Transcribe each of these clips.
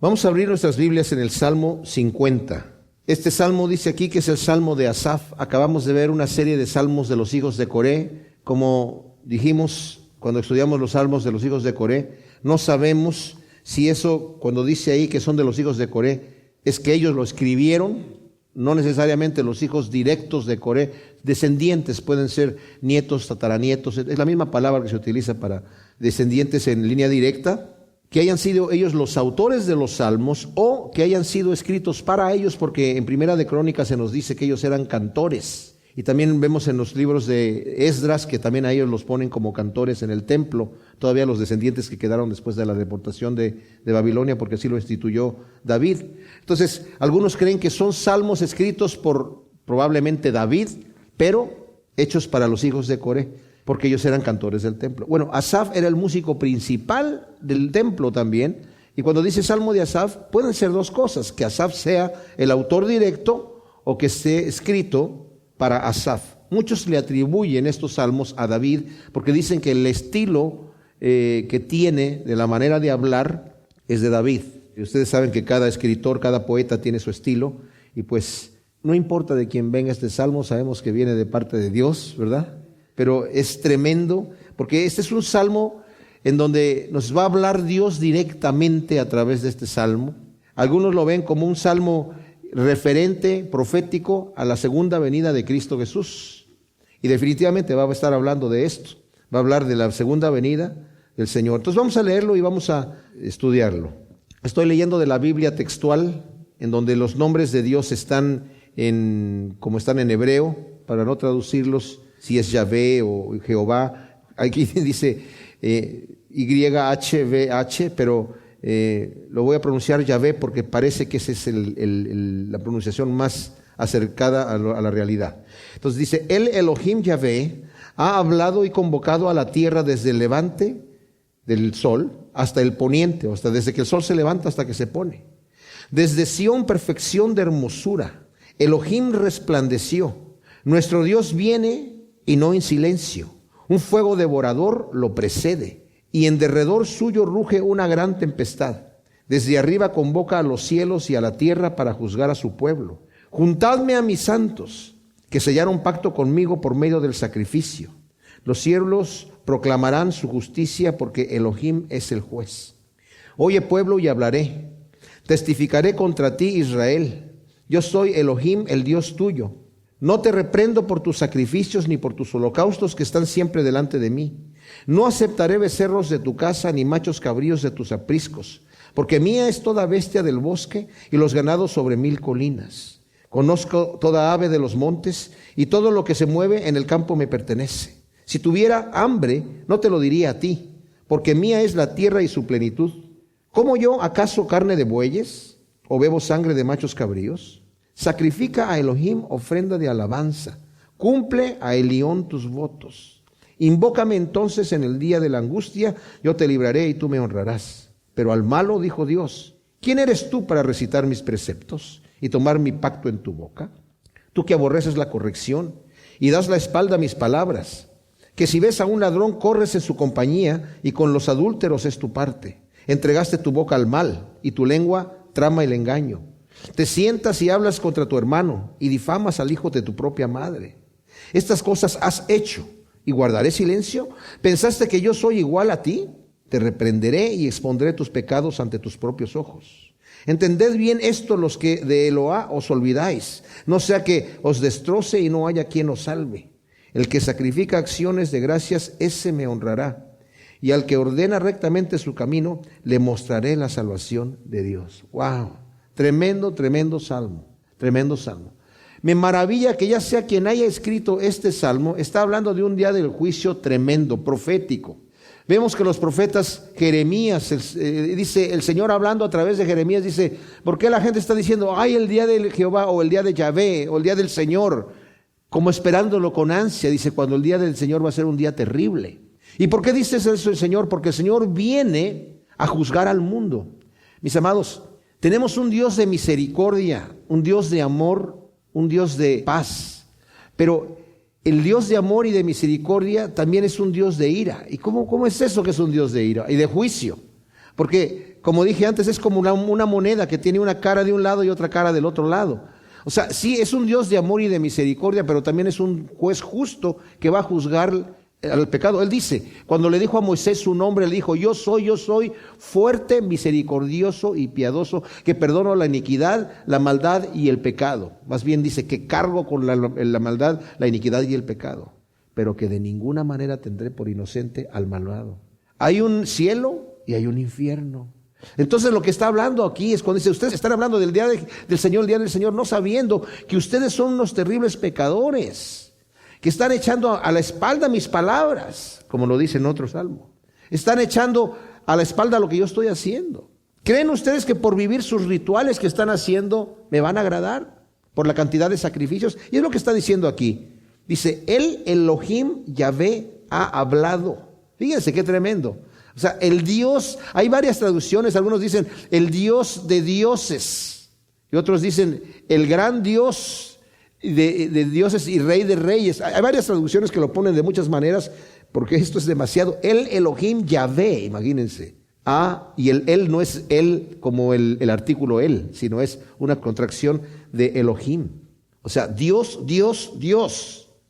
Vamos a abrir nuestras Biblias en el Salmo 50. Este salmo dice aquí que es el Salmo de Asaf. Acabamos de ver una serie de salmos de los hijos de Coré. Como dijimos cuando estudiamos los salmos de los hijos de Coré, no sabemos si eso, cuando dice ahí que son de los hijos de Coré, es que ellos lo escribieron, no necesariamente los hijos directos de Coré, descendientes, pueden ser nietos, tataranietos, es la misma palabra que se utiliza para descendientes en línea directa, que hayan sido ellos los autores de los salmos o que hayan sido escritos para ellos, porque en Primera de Crónicas se nos dice que ellos eran cantores. Y también vemos en los libros de Esdras que también a ellos los ponen como cantores en el templo, todavía los descendientes que quedaron después de la deportación de Babilonia, porque así lo instituyó David. Entonces, algunos creen que son salmos escritos por probablemente David, pero hechos para los hijos de Coré, porque ellos eran cantores del templo. Bueno, Asaf era el músico principal del templo también, y cuando dice Salmo de Asaf, pueden ser dos cosas, que Asaf sea el autor directo o que esté escrito para Asaf. Muchos le atribuyen estos salmos a David porque dicen que el estilo que tiene de la manera de hablar es de David. Y ustedes saben que cada escritor, cada poeta tiene su estilo, y pues no importa de quién venga este salmo, sabemos que viene de parte de Dios, ¿verdad? Pero es tremendo porque este es un salmo en donde nos va a hablar Dios directamente a través de este salmo. Algunos lo ven como un salmo referente, profético a la segunda venida de Cristo Jesús. Y definitivamente va a estar hablando de esto. Va a hablar de la segunda venida del Señor. Entonces vamos a leerlo y vamos a estudiarlo. Estoy leyendo de la Biblia textual, en donde los nombres de Dios están como están en hebreo, para no traducirlos si es Yahvé o Jehová. Aquí dice YHVH, pero lo voy a pronunciar Yahvé porque parece que esa es la pronunciación más acercada a la realidad. Entonces dice, el Elohim Yahvé ha hablado y convocado a la tierra desde el levante del sol hasta el poniente, o sea, desde que el sol se levanta hasta que se pone. Desde Sión, perfección de hermosura, Elohim resplandeció. Nuestro Dios viene y no en silencio. Un fuego devorador lo precede, y en derredor suyo ruge una gran tempestad. Desde arriba convoca a los cielos y a la tierra para juzgar a su pueblo. Juntadme a mis santos, que sellaron pacto conmigo por medio del sacrificio. Los cielos proclamarán su justicia, porque Elohim es el juez. Oye, pueblo, y hablaré. Testificaré contra ti, Israel. Yo soy Elohim, el Dios tuyo. No te reprendo por tus sacrificios ni por tus holocaustos que están siempre delante de mí. No aceptaré becerros de tu casa ni machos cabríos de tus apriscos, porque mía es toda bestia del bosque y los ganados sobre 1000 colinas. Conozco toda ave de los montes y todo lo que se mueve en el campo me pertenece. Si tuviera hambre, no te lo diría a ti, porque mía es la tierra y su plenitud. ¿Como yo acaso carne de bueyes o bebo sangre de machos cabríos? Sacrifica a Elohim ofrenda de alabanza. Cumple a Elión tus votos. Invócame entonces en el día de la angustia, yo te libraré y tú me honrarás. Pero al malo dijo Dios, ¿quién eres tú para recitar mis preceptos y tomar mi pacto en tu boca? Tú que aborreces la corrección y das la espalda a mis palabras, que si ves a un ladrón corres en su compañía y con los adúlteros es tu parte. Entregaste tu boca al mal y tu lengua trama el engaño. Te sientas y hablas contra tu hermano y difamas al hijo de tu propia madre. Estas cosas has hecho y guardaré silencio. ¿Pensaste que yo soy igual a ti? Te reprenderé y expondré tus pecados ante tus propios ojos. Entended bien esto los que de Eloá os olvidáis, no sea que os destroce y no haya quien os salve. El que sacrifica acciones de gracias, ese me honrará. Y al que ordena rectamente su camino, le mostraré la salvación de Dios. ¡Wow! Tremendo, tremendo salmo, tremendo salmo. Me maravilla que ya sea quien haya escrito este salmo, está hablando de un día del juicio tremendo, profético. Vemos que los profetas, Jeremías, dice el Señor hablando a través de Jeremías, dice, ¿por qué la gente está diciendo, ay, el día de Jehová, o el día de Yahvé, o el día del Señor? Como esperándolo con ansia, dice, cuando el día del Señor va a ser un día terrible. ¿Y por qué dice eso el Señor? Porque el Señor viene a juzgar al mundo. Mis amados, tenemos un Dios de misericordia, un Dios de amor, un Dios de paz, pero el Dios de amor y de misericordia también es un Dios de ira. ¿Y cómo es eso que es un Dios de ira y de juicio? Porque, como dije antes, es como una moneda que tiene una cara de un lado y otra cara del otro lado. O sea, sí, es un Dios de amor y de misericordia, pero también es un juez justo que va a juzgar al pecado. Él dice, cuando le dijo a Moisés su nombre, le dijo, yo soy fuerte, misericordioso y piadoso, que perdono la iniquidad, la maldad y el pecado. Más bien dice que cargo con la maldad, la iniquidad y el pecado, pero que de ninguna manera tendré por inocente al malvado. Hay un cielo y hay un infierno. Entonces lo que está hablando aquí es cuando dice, ustedes están hablando del día del Señor, el día del Señor, no sabiendo que ustedes son unos terribles pecadores, que están echando a la espalda mis palabras, como lo dice en otro salmo. Están echando a la espalda lo que yo estoy haciendo. ¿Creen ustedes que por vivir sus rituales que están haciendo me van a agradar? Por la cantidad de sacrificios. Y es lo que está diciendo aquí. Dice, el Elohim Yahvé ha hablado. Fíjense qué tremendo. O sea, el Dios, hay varias traducciones, algunos dicen el Dios de dioses, y otros dicen el gran Dios de dioses y Rey de reyes. Hay varias traducciones que lo ponen de muchas maneras, porque esto es demasiado. El Elohim Yahvé, imagínense. Y el él no es él como el artículo él, sino es una contracción de Elohim. O sea, Dios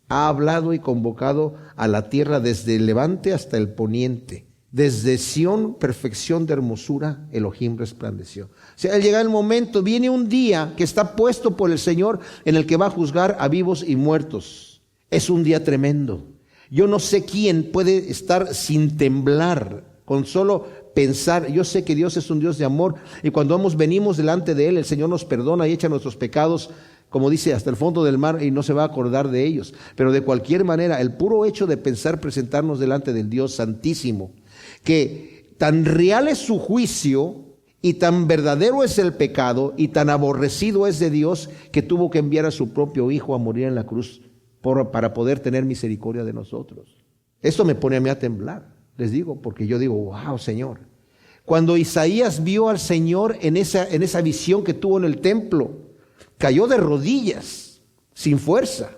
ha hablado y convocado a la tierra desde el levante hasta el poniente. Desde Sión, perfección de hermosura, Elohim resplandeció. O sea, llega el momento, viene un día que está puesto por el Señor en el que va a juzgar a vivos y muertos. Es un día tremendo. Yo no sé quién puede estar sin temblar, con solo pensar. Yo sé que Dios es un Dios de amor y cuando venimos delante de Él, el Señor nos perdona y echa nuestros pecados, como dice, hasta el fondo del mar y no se va a acordar de ellos. Pero de cualquier manera, el puro hecho de pensar presentarnos delante del Dios Santísimo, que tan real es su juicio y tan verdadero es el pecado y tan aborrecido es de Dios que tuvo que enviar a su propio Hijo a morir en la cruz para poder tener misericordia de nosotros. Esto me pone a mí a temblar, les digo, porque yo digo, wow, Señor. Cuando Isaías vio al Señor en esa visión que tuvo en el templo, cayó de rodillas, sin fuerza,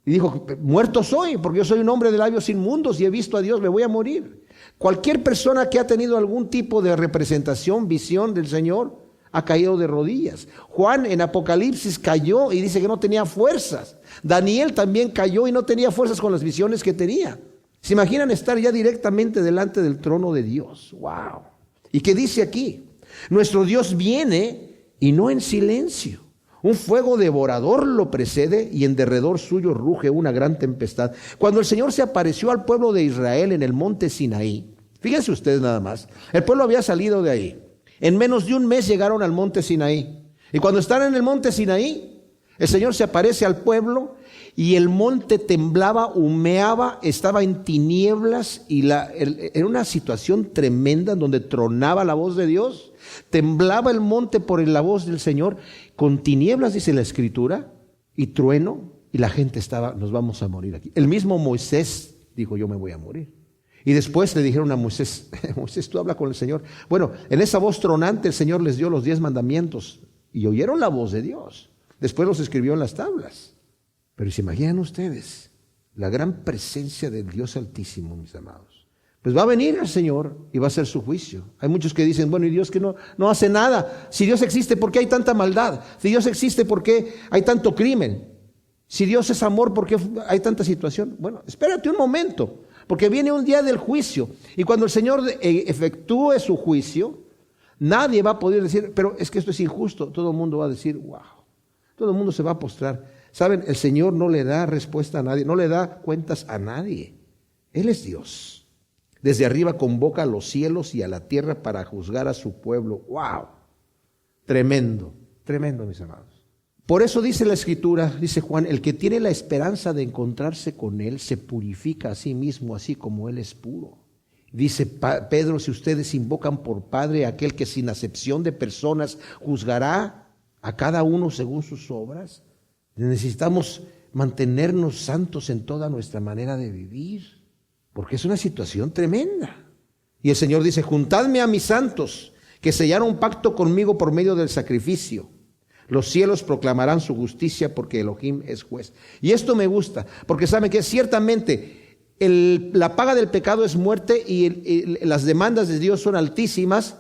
y dijo, muerto soy, porque yo soy un hombre de labios inmundos y he visto a Dios, me voy a morir. Cualquier persona que ha tenido algún tipo de representación, visión del Señor, ha caído de rodillas. Juan en Apocalipsis cayó y dice que no tenía fuerzas. Daniel también cayó y no tenía fuerzas con las visiones que tenía. ¿Se imaginan estar ya directamente delante del trono de Dios? ¡Wow! ¿Y qué dice aquí? Nuestro Dios viene y no en silencio. Un fuego devorador lo precede y en derredor suyo ruge una gran tempestad. Cuando el Señor se apareció al pueblo de Israel en el monte Sinaí, fíjense ustedes nada más, el pueblo había salido de ahí. En menos de un mes llegaron al monte Sinaí. Y cuando están en el monte Sinaí, el Señor se aparece al pueblo y el monte temblaba, humeaba, estaba en tinieblas y era una situación tremenda en donde tronaba la voz de Dios. Temblaba el monte por la voz del Señor, con tinieblas, dice la Escritura, y trueno, y la gente nos vamos a morir aquí. El mismo Moisés dijo, yo me voy a morir. Y después le dijeron a Moisés, Moisés, tú habla con el Señor. Bueno, en esa voz tronante el Señor les dio los 10 mandamientos, y oyeron la voz de Dios. Después los escribió en las tablas. Pero ¿se imaginan ustedes la gran presencia del Dios Altísimo, mis amados? Pues va a venir el Señor y va a hacer su juicio. Hay muchos que dicen, bueno, ¿y Dios que no hace nada? Si Dios existe, ¿por qué hay tanta maldad? Si Dios existe, ¿por qué hay tanto crimen? Si Dios es amor, ¿por qué hay tanta situación? Bueno, espérate un momento, porque viene un día del juicio. Y cuando el Señor efectúe su juicio, nadie va a poder decir, pero es que esto es injusto. Todo el mundo va a decir, wow. Todo el mundo se va a postrar. ¿Saben? El Señor no le da respuesta a nadie, no le da cuentas a nadie. Él es Dios. Desde arriba convoca a los cielos y a la tierra para juzgar a su pueblo. ¡Wow! Tremendo, tremendo, mis amados. Por eso dice la Escritura, dice Juan, el que tiene la esperanza de encontrarse con Él se purifica a sí mismo, así como Él es puro. Dice Pedro, si ustedes invocan por Padre a aquel que sin acepción de personas juzgará a cada uno según sus obras, necesitamos mantenernos santos en toda nuestra manera de vivir. Porque es una situación tremenda. Y el Señor dice, juntadme a mis santos, que sellaron un pacto conmigo por medio del sacrificio. Los cielos proclamarán su justicia porque Elohim es juez. Y esto me gusta, porque saben que ciertamente la paga del pecado es muerte y las demandas de Dios son altísimas,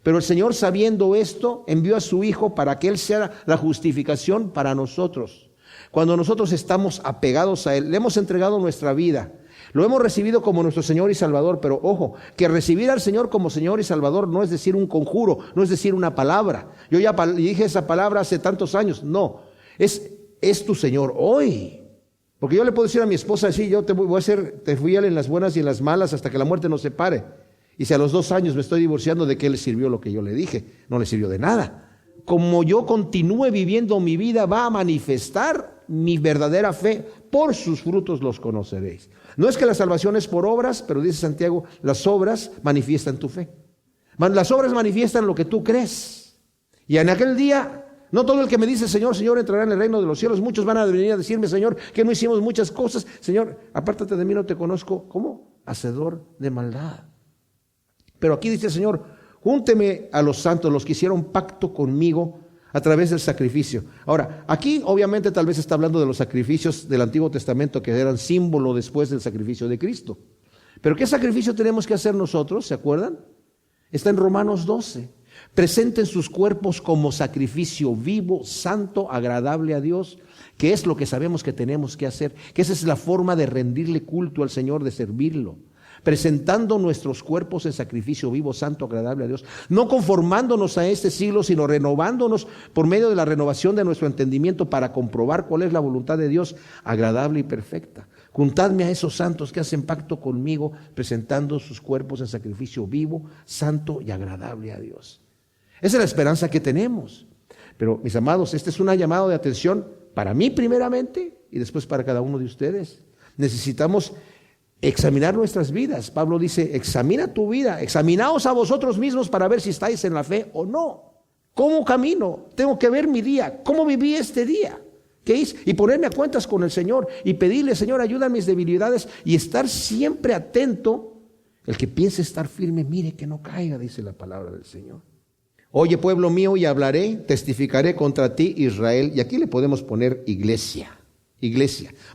Pero el Señor, sabiendo esto, envió a su Hijo para que Él sea la justificación para nosotros. Cuando nosotros estamos apegados a Él, le hemos entregado nuestra vida, lo hemos recibido como nuestro Señor y Salvador. Pero ojo, que recibir al Señor como Señor y Salvador no es decir un conjuro, no es decir una palabra. Yo ya dije esa palabra hace tantos años. No, es tu Señor hoy. Porque yo le puedo decir a mi esposa, sí, yo te voy a hacer, te fui en las buenas y en las malas hasta que la muerte nos separe. Y si a los 2 años me estoy divorciando, ¿de qué le sirvió lo que yo le dije? No le sirvió de nada. Como yo continúe viviendo mi vida, va a manifestar mi verdadera fe. Por sus frutos los conoceréis. No es que la salvación es por obras, pero dice Santiago, las obras manifiestan tu fe. Las obras manifiestan lo que tú crees. Y en aquel día, no todo el que me dice Señor, Señor entrará en el reino de los cielos. Muchos van a venir a decirme, Señor, que no hicimos muchas cosas. Señor, apártate de mí, no te conozco. ¿Cómo? Hacedor de maldad. Pero aquí dice el Señor, júnteme a los santos, los que hicieron pacto conmigo a través del sacrificio. Ahora, aquí obviamente tal vez está hablando de los sacrificios del Antiguo Testamento que eran símbolo después del sacrificio de Cristo. Pero ¿qué sacrificio tenemos que hacer nosotros? ¿Se acuerdan? Está en Romanos 12. Presenten sus cuerpos como sacrificio vivo, santo, agradable a Dios, que es lo que sabemos que tenemos que hacer, que esa es la forma de rendirle culto al Señor, de servirlo. Presentando nuestros cuerpos en sacrificio vivo, santo, agradable a Dios, no conformándonos a este siglo, sino renovándonos por medio de la renovación de nuestro entendimiento para comprobar cuál es la voluntad de Dios, agradable y perfecta. Juntadme a esos santos que hacen pacto conmigo, presentando sus cuerpos en sacrificio vivo, santo y agradable a Dios. Esa es la esperanza que tenemos. Pero, mis amados, este es un llamado de atención para mí primeramente y después para cada uno de ustedes. Necesitamos examinar nuestras vidas. Pablo dice, examina tu vida, examinaos a vosotros mismos para ver si estáis en la fe o no. ¿Cómo camino? Tengo que ver mi día, cómo viví este día, ¿qué hice? Y ponerme a cuentas con el Señor y pedirle, Señor, ayuda en mis debilidades y estar siempre atento. El que piense estar firme, mire que no caiga, dice la palabra del Señor. Oye, pueblo mío, y hablaré, testificaré contra ti, Israel. Y aquí le podemos poner iglesia,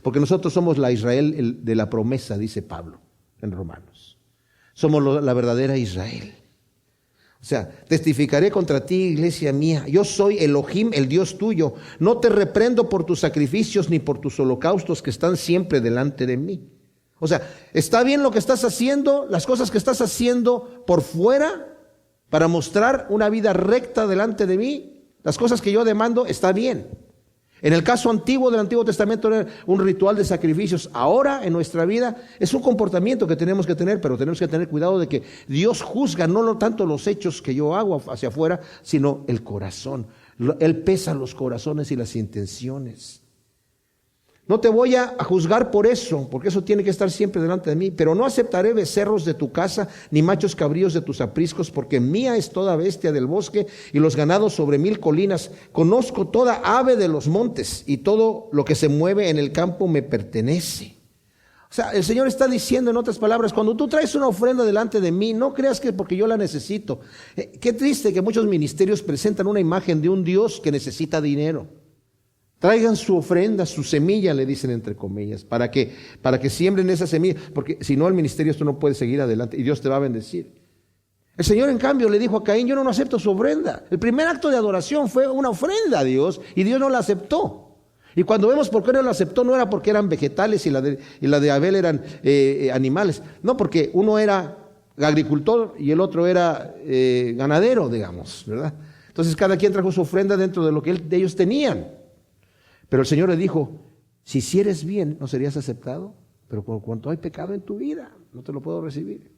porque nosotros somos la Israel de la promesa, dice Pablo en Romanos. Somos la verdadera Israel. O sea, testificaré contra ti, iglesia mía. Yo soy Elohim, el Dios tuyo. No te reprendo por tus sacrificios ni por tus holocaustos que están siempre delante de mí. O sea, está bien lo que estás haciendo, las cosas que estás haciendo por fuera, para mostrar una vida recta delante de mí, las cosas que yo demando, está bien. En el caso antiguo del Antiguo Testamento era un ritual de sacrificios. Ahora en nuestra vida es un comportamiento que tenemos que tener, pero tenemos que tener cuidado de que Dios juzga no tanto los hechos que yo hago hacia afuera, sino el corazón. Él pesa los corazones y las intenciones. No te voy a juzgar por eso, porque eso tiene que estar siempre delante de mí, pero no aceptaré becerros de tu casa, ni machos cabríos de tus apriscos, porque mía es toda bestia del bosque y los ganados sobre 1000 colinas. Conozco toda ave de los montes y todo lo que se mueve en el campo me pertenece. O sea, el Señor está diciendo en otras palabras, cuando tú traes una ofrenda delante de mí, no creas que porque yo la necesito. Qué triste que muchos ministerios presentan una imagen de un Dios que necesita dinero. Traigan su ofrenda, su semilla, le dicen entre comillas, para que siembren esa semilla, porque si no el ministerio esto no puede seguir adelante y Dios te va a bendecir. El Señor en cambio le dijo a Caín, yo no acepto su ofrenda. El primer acto de adoración fue una ofrenda a Dios y Dios no la aceptó. Y cuando vemos por qué no la aceptó, no era porque eran vegetales y la de Abel eran animales, no, porque uno era agricultor y el otro era ganadero, digamos, ¿verdad? Entonces cada quien trajo su ofrenda dentro de lo que ellos tenían. Pero el Señor le dijo, si hicieres bien, ¿no serías aceptado? Pero por cuanto hay pecado en tu vida, no te lo puedo recibir.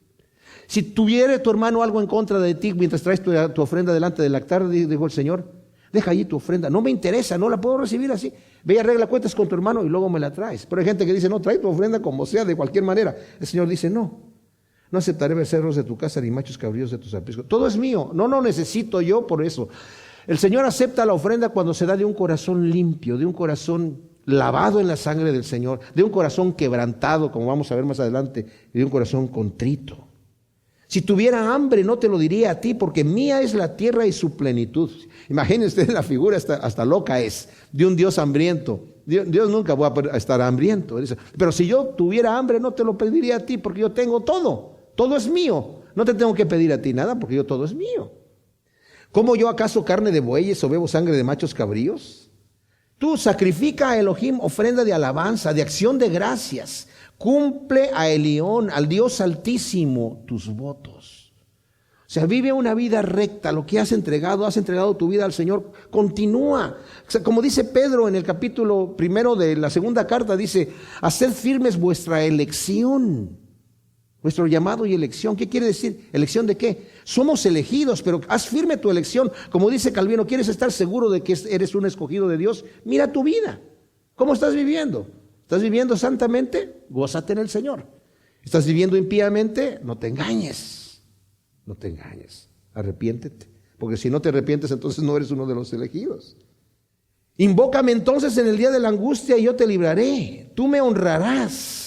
Si tuviere tu hermano algo en contra de ti, mientras traes tu ofrenda delante del altar, dijo el Señor, deja allí tu ofrenda, no me interesa, no la puedo recibir así. Ve y arregla cuentas con tu hermano y luego me la traes. Pero hay gente que dice, no, trae tu ofrenda como sea, de cualquier manera. El Señor dice, no aceptaré becerros de tu casa ni machos cabríos de tus apriscos. Todo es mío, no necesito yo por eso. El Señor acepta la ofrenda cuando se da de un corazón limpio, de un corazón lavado en la sangre del Señor, de un corazón quebrantado, como vamos a ver más adelante, y de un corazón contrito. Si tuviera hambre no te lo diría a ti, porque mía es la tierra y su plenitud. Imagínense ustedes la figura, hasta loca es, de un Dios hambriento. Dios nunca va a estar hambriento. Pero si yo tuviera hambre no te lo pediría a ti, porque yo tengo todo es mío. No te tengo que pedir a ti nada, porque todo es mío. ¿Como yo acaso carne de bueyes o bebo sangre de machos cabríos? Tú sacrifica a Elohim ofrenda de alabanza, de acción de gracias. Cumple a Elión, al Dios Altísimo, tus votos. O sea, vive una vida recta, lo que has entregado tu vida al Señor, continúa. O sea, como dice Pedro en el capítulo 1 de la segunda carta, dice, haced firmes vuestra elección, vuestro llamado y elección. ¿Qué quiere decir? ¿Elección de qué? Somos elegidos, pero haz firme tu elección. Como dice Calvino, ¿quieres estar seguro de que eres un escogido de Dios? Mira tu vida. ¿Cómo estás viviendo? ¿Estás viviendo santamente? Gózate en el Señor. ¿Estás viviendo impíamente? No te engañes. No te engañes. Arrepiéntete. Porque si no te arrepientes, entonces no eres uno de los elegidos. Invócame entonces en el día de la angustia y yo te libraré. Tú me honrarás.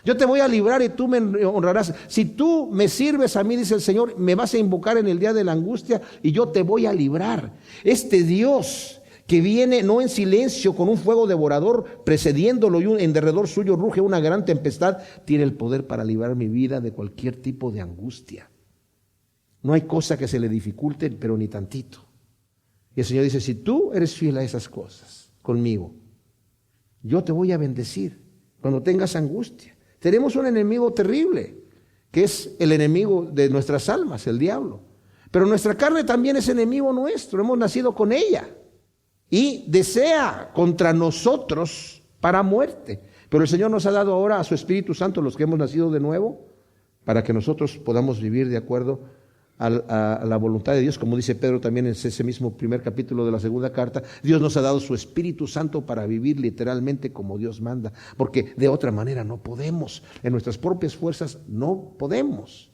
Yo te voy a librar y tú me honrarás. Si tú me sirves a mí, dice el Señor, me vas a invocar en el día de la angustia y yo te voy a librar. Este Dios que viene no en silencio con un fuego devorador precediéndolo y en derredor suyo ruge una gran tempestad, tiene el poder para librar mi vida de cualquier tipo de angustia. No hay cosa que se le dificulte, pero ni tantito. Y el Señor dice, si tú eres fiel a esas cosas conmigo, yo te voy a bendecir cuando tengas angustia. Tenemos un enemigo terrible, que es el enemigo de nuestras almas, el diablo. Pero nuestra carne también es enemigo nuestro, hemos nacido con ella. Y desea contra nosotros para muerte. Pero el Señor nos ha dado ahora a su Espíritu Santo, los que hemos nacido de nuevo, para que nosotros podamos vivir de acuerdo a la voluntad de Dios, como dice Pedro también en ese mismo primer capítulo de la segunda carta. Dios nos ha dado su Espíritu Santo para vivir literalmente como Dios manda, porque de otra manera no podemos, en nuestras propias fuerzas no podemos.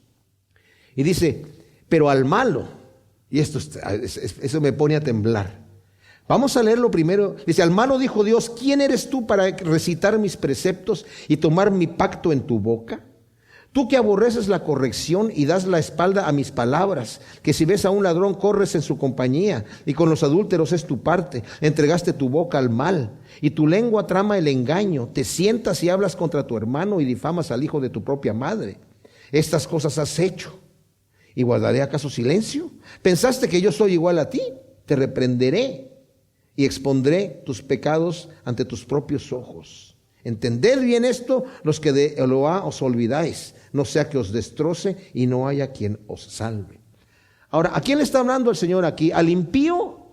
Y dice, pero al malo, y eso me pone a temblar. Vamos a leerlo primero. Dice, al malo dijo Dios, ¿quién eres tú para recitar mis preceptos y tomar mi pacto en tu boca? Tú que aborreces la corrección y das la espalda a mis palabras, que si ves a un ladrón corres en su compañía, y con los adúlteros es tu parte, entregaste tu boca al mal, y tu lengua trama el engaño, te sientas y hablas contra tu hermano y difamas al hijo de tu propia madre. Estas cosas has hecho, ¿y guardaré acaso silencio? ¿Pensaste que yo soy igual a ti? Te reprenderé y expondré tus pecados ante tus propios ojos. Entended bien esto, los que de Eloá os olvidáis, no sea que os destroce y no haya quien os salve. Ahora, ¿a quién le está hablando el Señor aquí? ¿Al impío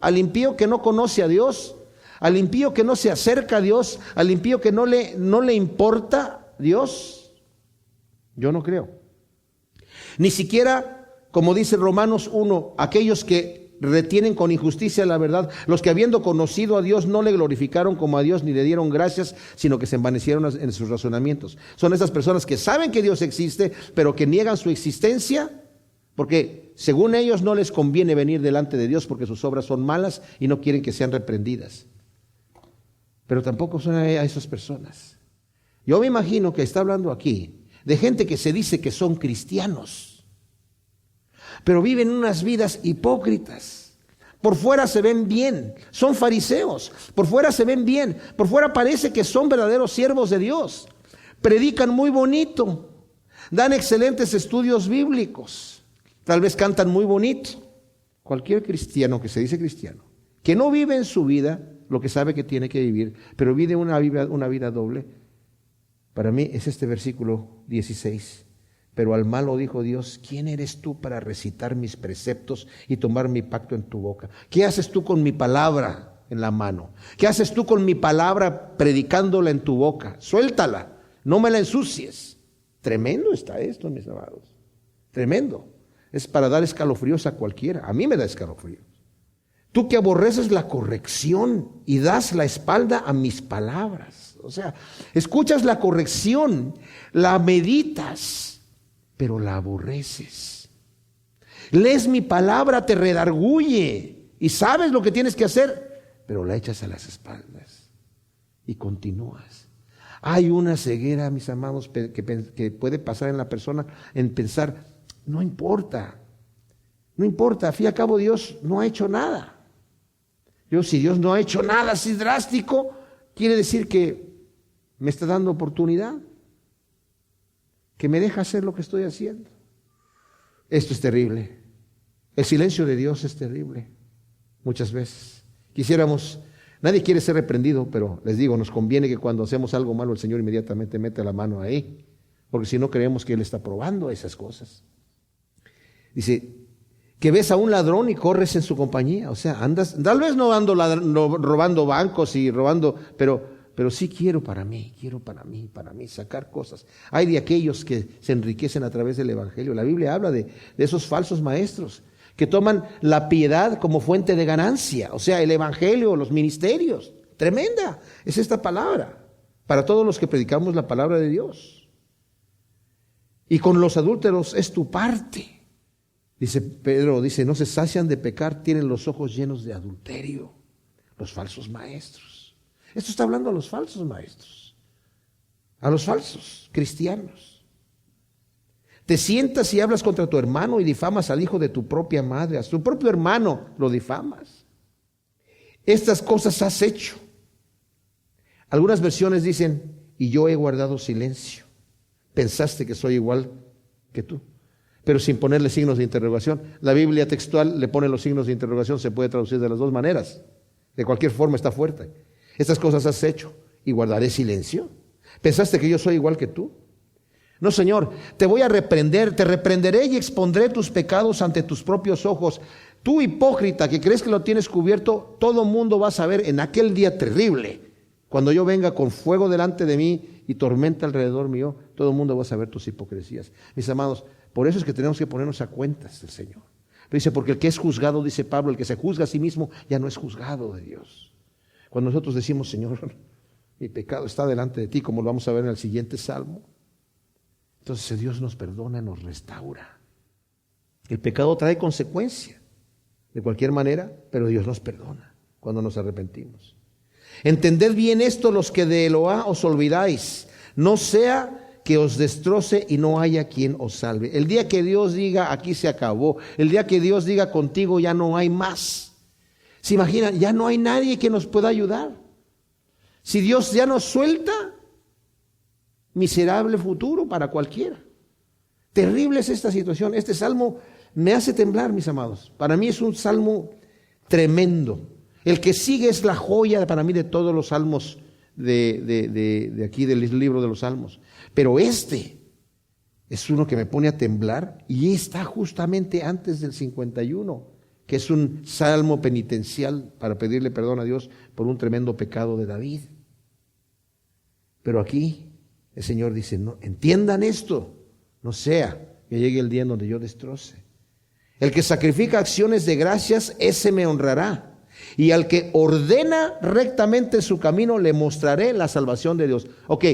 que no conoce a Dios? ¿Al impío que no se acerca a Dios? ¿Al impío que no le importa Dios? Yo no creo. Ni siquiera, como dice Romanos 1, aquellos que retienen con injusticia la verdad, los que habiendo conocido a Dios no le glorificaron como a Dios ni le dieron gracias, sino que se envanecieron en sus razonamientos. Son esas personas que saben que Dios existe, pero que niegan su existencia, porque según ellos no les conviene venir delante de Dios porque sus obras son malas y no quieren que sean reprendidas. Pero tampoco son a esas personas. Yo me imagino que está hablando aquí de gente que se dice que son cristianos, pero viven unas vidas hipócritas. Por fuera se ven bien, son fariseos, por fuera se ven bien, por fuera parece que son verdaderos siervos de Dios, predican muy bonito, dan excelentes estudios bíblicos, tal vez cantan muy bonito. Cualquier cristiano que se dice cristiano, que no vive en su vida lo que sabe que tiene que vivir, pero vive una vida doble, para mí es este versículo 16. Pero al malo dijo Dios, ¿quién eres tú para recitar mis preceptos y tomar mi pacto en tu boca? ¿Qué haces tú con mi palabra en la mano? ¿Qué haces tú con mi palabra predicándola en tu boca? Suéltala, no me la ensucies. Tremendo está esto, mis amados. Tremendo. Es para dar escalofríos a cualquiera. A mí me da escalofríos. Tú que aborreces la corrección y das la espalda a mis palabras. O sea, escuchas la corrección, la meditas, pero la aborreces. Lees mi palabra, te redarguye y sabes lo que tienes que hacer, pero la echas a las espaldas y continúas. Hay una ceguera, mis amados, que puede pasar en la persona en pensar, no importa, al fin y al cabo Dios no ha hecho nada. Si Dios no ha hecho nada así drástico, quiere decir que me está dando oportunidad, que me deja hacer lo que estoy haciendo. Esto es terrible. El silencio de Dios es terrible, muchas veces. Nadie quiere ser reprendido, pero les digo, nos conviene que cuando hacemos algo malo, el Señor inmediatamente mete la mano ahí, porque si no creemos que Él está probando esas cosas. Dice, que ves a un ladrón y corres en su compañía. O sea, andas, tal vez no ando robando bancos y robando, pero sí quiero para mí, sacar cosas. Hay de aquellos que se enriquecen a través del Evangelio. La Biblia habla de esos falsos maestros que toman la piedad como fuente de ganancia. O sea, el Evangelio, los ministerios. Tremenda es esta palabra para todos los que predicamos la palabra de Dios. Y con los adúlteros es tu parte. Dice Pedro, no se sacian de pecar, tienen los ojos llenos de adulterio. Los falsos maestros. Esto está hablando a los falsos maestros, a los falsos cristianos. Te sientas y hablas contra tu hermano y difamas al hijo de tu propia madre, a tu propio hermano lo difamas. Estas cosas has hecho. Algunas versiones dicen, y yo he guardado silencio. Pensaste que soy igual que tú, pero sin ponerle signos de interrogación. La Biblia textual le pone los signos de interrogación, se puede traducir de las dos maneras. De cualquier forma está fuerte. Estas cosas has hecho y guardaré silencio. ¿Pensaste que yo soy igual que tú? No, Señor, te voy a reprender, te reprenderé y expondré tus pecados ante tus propios ojos. Tú, hipócrita, que crees que lo tienes cubierto, todo mundo va a saber en aquel día terrible, cuando yo venga con fuego delante de mí y tormenta alrededor mío, todo el mundo va a saber tus hipocresías. Mis amados, por eso es que tenemos que ponernos a cuentas del Señor. Pero dice, porque el que es juzgado, dice Pablo, el que se juzga a sí mismo, ya no es juzgado de Dios. Cuando nosotros decimos, Señor, mi pecado está delante de ti, como lo vamos a ver en el siguiente salmo, entonces Dios nos perdona, nos restaura. El pecado trae consecuencia, de cualquier manera, pero Dios nos perdona cuando nos arrepentimos. Entended bien esto los que de Eloá os olvidáis, no sea que os destroce y no haya quien os salve. El día que Dios diga, aquí se acabó, el día que Dios diga, contigo ya no hay más. ¿Se imaginan? Ya no hay nadie que nos pueda ayudar. Si Dios ya nos suelta, miserable futuro para cualquiera. Terrible es esta situación. Este salmo me hace temblar, mis amados. Para mí es un salmo tremendo. El que sigue es la joya para mí de todos los salmos de aquí del libro de los salmos. Pero este es uno que me pone a temblar y está justamente antes del 51, que es un salmo penitencial para pedirle perdón a Dios por un tremendo pecado de David. Pero aquí el Señor dice, no, entiendan esto, no sea que llegue el día en donde yo destroce. El que sacrifica acciones de gracias, ese me honrará. Y al que ordena rectamente su camino, le mostraré la salvación de Dios. Ok,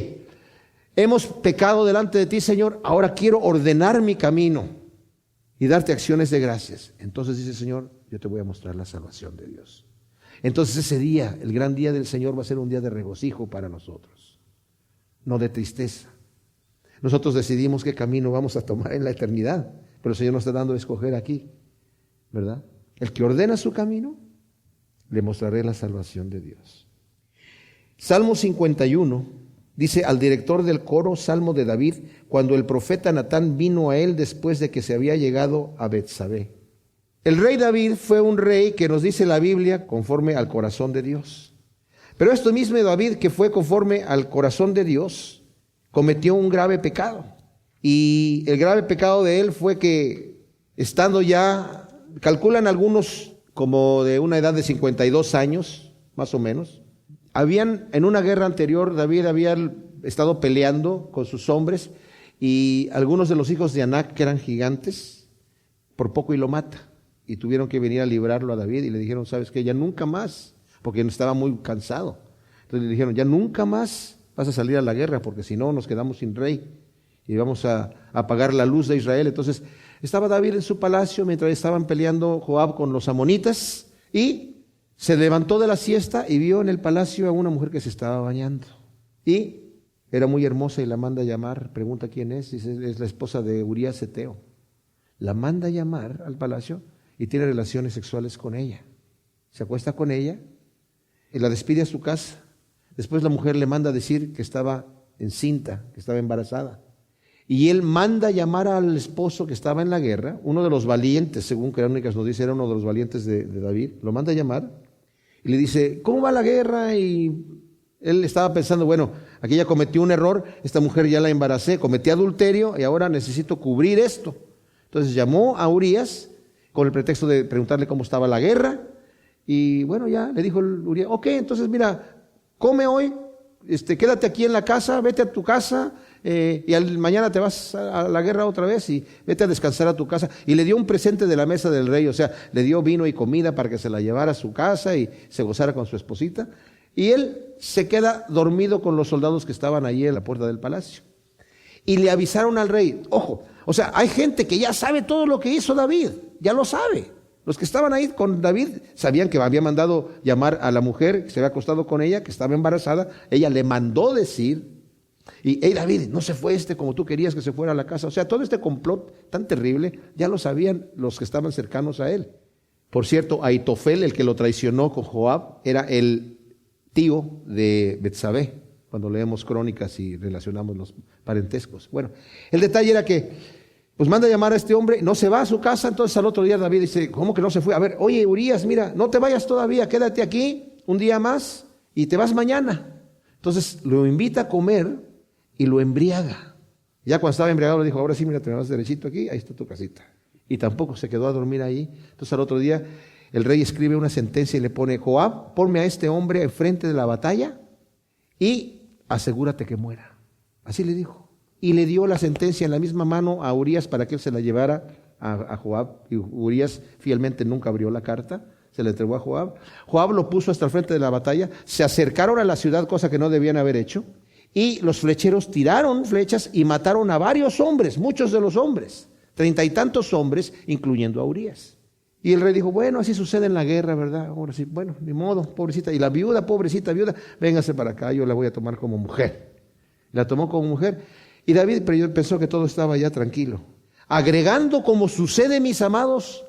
hemos pecado delante de ti, Señor, ahora quiero ordenar mi camino y darte acciones de gracias. Entonces dice el Señor, yo te voy a mostrar la salvación de Dios. Entonces ese día, el gran día del Señor, va a ser un día de regocijo para nosotros, no de tristeza. Nosotros decidimos qué camino vamos a tomar en la eternidad, pero el Señor nos está dando a escoger aquí, ¿verdad? El que ordena su camino, le mostraré la salvación de Dios. Salmo 51 dice al director del coro, Salmo de David, cuando el profeta Natán vino a él después de que se había llegado a Betsabé. El rey David fue un rey que nos dice la Biblia conforme al corazón de Dios. Pero este mismo David, que fue conforme al corazón de Dios, cometió un grave pecado. Y el grave pecado de él fue que, estando ya, calculan algunos como de una edad de 52 años, más o menos, en una guerra anterior, David había estado peleando con sus hombres y algunos de los hijos de Anac, que eran gigantes, por poco y lo mata. Y tuvieron que venir a librarlo a David y le dijeron, ¿sabes qué? Ya nunca más, porque estaba muy cansado. Entonces le dijeron, ya nunca más vas a salir a la guerra, porque si no nos quedamos sin rey y vamos a apagar la luz de Israel. Entonces estaba David en su palacio mientras estaban peleando Joab con los amonitas y se levantó de la siesta y vio en el palacio a una mujer que se estaba bañando. Y era muy hermosa y la manda a llamar, pregunta quién es, dice, es la esposa de Urías Eteo. La manda a llamar al palacio y tiene relaciones sexuales con ella. Se acuesta con ella y la despide a su casa. Después la mujer le manda a decir que estaba encinta, que estaba embarazada. Y él manda llamar al esposo que estaba en la guerra, uno de los valientes, según Crónicas nos dice, era uno de los valientes de David, lo manda a llamar y le dice, ¿cómo va la guerra? Y él estaba pensando, bueno, aquí ya cometió un error, esta mujer ya la embaracé, cometí adulterio y ahora necesito cubrir esto. Entonces llamó a Urías con el pretexto de preguntarle cómo estaba la guerra y bueno, ya le dijo Urías, ok, entonces mira, come hoy, quédate aquí en la casa, vete a tu casa, y mañana te vas a la guerra otra vez y vete a descansar a tu casa. Y le dio un presente de la mesa del rey, o sea, le dio vino y comida para que se la llevara a su casa y se gozara con su esposita. Y él se queda dormido con los soldados que estaban allí en la puerta del palacio. Y le avisaron al rey, ojo, o sea, hay gente que ya sabe todo lo que hizo David, ya lo sabe. Los que estaban ahí con David sabían que había mandado llamar a la mujer que se había acostado con ella, que estaba embarazada. Ella le mandó decir, y hey David, no se fue como tú querías que se fuera a la casa. O sea, todo este complot tan terrible ya lo sabían los que estaban cercanos a él. Por cierto, Ahitofel, el que lo traicionó con Joab, era el tío de Betsabé, cuando leemos Crónicas y relacionamos los parentescos. Bueno, el detalle era que pues manda a llamar a este hombre, no se va a su casa. Entonces al otro día David dice, ¿cómo que no se fue? A ver, oye Urías, mira, no te vayas todavía, quédate aquí un día más y te vas mañana. Entonces lo invita a comer y lo embriaga. Ya cuando estaba embriagado le dijo, ahora sí, mira, te vas derechito aquí, ahí está tu casita. Y tampoco se quedó a dormir ahí. Entonces al otro día el rey escribe una sentencia y le pone, Joab, ponme a este hombre enfrente de la batalla y asegúrate que muera. Así le dijo. Y le dio la sentencia en la misma mano a Urías para que él se la llevara a Joab. Y Urías fielmente nunca abrió la carta, se la entregó a Joab. Joab lo puso hasta el frente de la batalla. Se acercaron a la ciudad, cosa que no debían haber hecho. Y los flecheros tiraron flechas y mataron a varios hombres, muchos de los hombres, 30 y tantos hombres, incluyendo a Urías. Y el rey dijo, bueno, así sucede en la guerra, ¿verdad? Ahora sí, bueno, ni modo, pobrecita. Y la viuda, pobrecita viuda, véngase para acá, yo la voy a tomar como mujer. La tomó como mujer. Y David pensó que todo estaba ya tranquilo. Agregando, como sucede, mis amados,